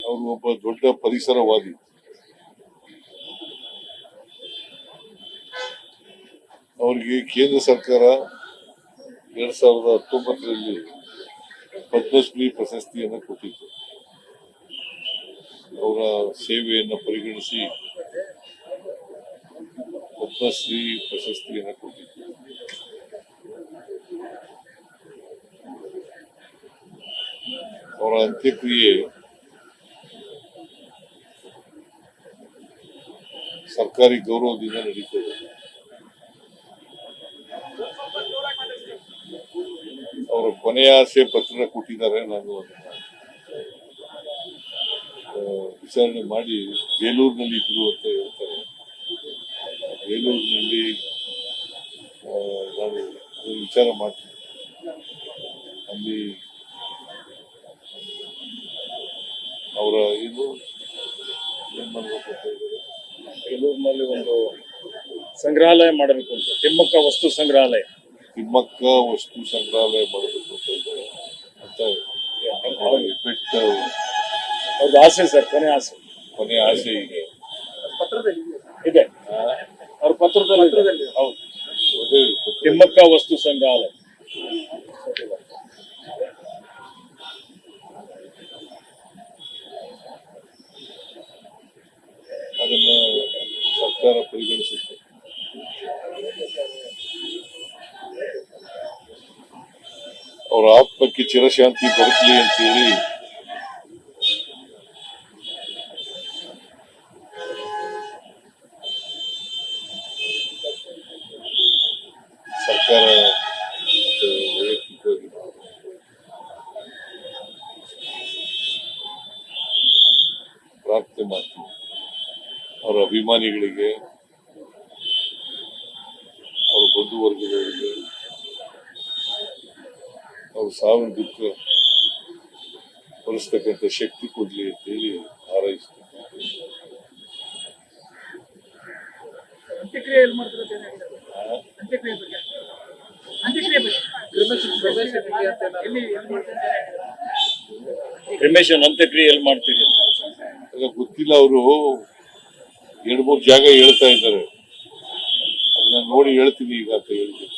ಅವರು ಒಬ್ಬ ದೊಡ್ಡ ಪರಿಸರವಾದಿ. ಅವರಿಗೆ ಕೇಂದ್ರ ಸರ್ಕಾರ 2019ರಲ್ಲಿ ಪದ್ಮಶ್ರೀ ಪ್ರಶಸ್ತಿಯನ್ನು ಕೊಟ್ಟಿತ್ತು. ಅವರ ಸೇವೆಯನ್ನು ಪರಿಗಣಿಸಿ ಪದ್ಮಶ್ರೀ ಪ್ರಶಸ್ತಿಯನ್ನು ಕೊಟ್ಟಿತ್ತು. ಅವರ ಅಂತ್ಯಕ್ರಿಯೆ ಸರ್ಕಾರಿ ಗೌರವದಿಂದ ನಡೀತದೆ. ಅವರ ಕೊನೆಯ ಆಸೆ ಪತ್ರ ಕೊಟ್ಟಿದ್ದಾರೆ. ನಾನು ವಿಚಾರಣೆ ಮಾಡಿ ಬೇಲೂರಿನಲ್ಲಿ ಇದ್ರು ಅಂತ ಹೇಳ್ತಾರೆ. ಬೇಲೂರಿನಲ್ಲಿ ನಾನು ವಿಚಾರ ಮಾಡ್ತೀನಿ. ಅಲ್ಲಿ ಅವರ ಏನು ಬೇಲೂರಿನಲ್ಲಿ ಒಂದು ಸಂಗ್ರಹಾಲಯ ಮಾಡಬೇಕು ಅಂತ, ತಿಮ್ಮಕ್ಕ ವಸ್ತು ಸಂಗ್ರಹಾಲಯ ಮಾಡಬೇಕು ಅಂತ ಇದ್ದಾರೆ ಅಂತ ಅವ್ರದ್ದು ಆಸೆ ಸರ್. ಕೊನೆ ಆಸೆ ಇದೆ ಅವ್ರ ಪತ್ರದಲ್ಲಿ. ಹೌದು, ತಿಮ್ಮಕ್ಕ ವಸ್ತು ಸಂಗ್ರಹಾಲಯ. ಅದನ್ನ ಸರ್ಕಾರ ಪರಿಗಣಿಸುತ್ತೆ. ಅವರ ಆತ್ಮಕ್ಕೆ ಚಿರಶಾಂತಿ ದೊರಕಲಿ ಅಂತೇಳಿ ಸರ್ಕಾರ ವೈಯಕ್ತಿಕವಾಗಿ ಪ್ರಾರ್ಥನೆ ಮಾಡ್ತೀವಿ. ಅವರ ಅಭಿಮಾನಿಗಳಿಗೆ, ಅವರ ಬಂಧುವರ್ಗದವರಿಗೆ ಅವ್ರ ಸಾವಿನ ದುಃಖ ಭರಿಸ್ತಕ್ಕಂಥ ಶಕ್ತಿ ಕೊಡ್ಲಿ ಅಂತ ಹೇಳಿ ಹಾರೈಸ್ತೀವಿ. ಕ್ರಿಮೇಷನ್ ಅಂತ್ಯಕ್ರಿಯೆ ಎಲ್ಲಿ ಮಾಡ್ತೀರಿ ಗೊತ್ತಿಲ್ಲ. ಅವರು 2-3 ಜಾಗ ಹೇಳ್ತಾ ಇದ್ದಾರೆ. ಅದನ್ನ ನೋಡಿ ಹೇಳ್ತೀನಿ ಈಗ ಅಂತ ಹೇಳ್ತೀನಿ.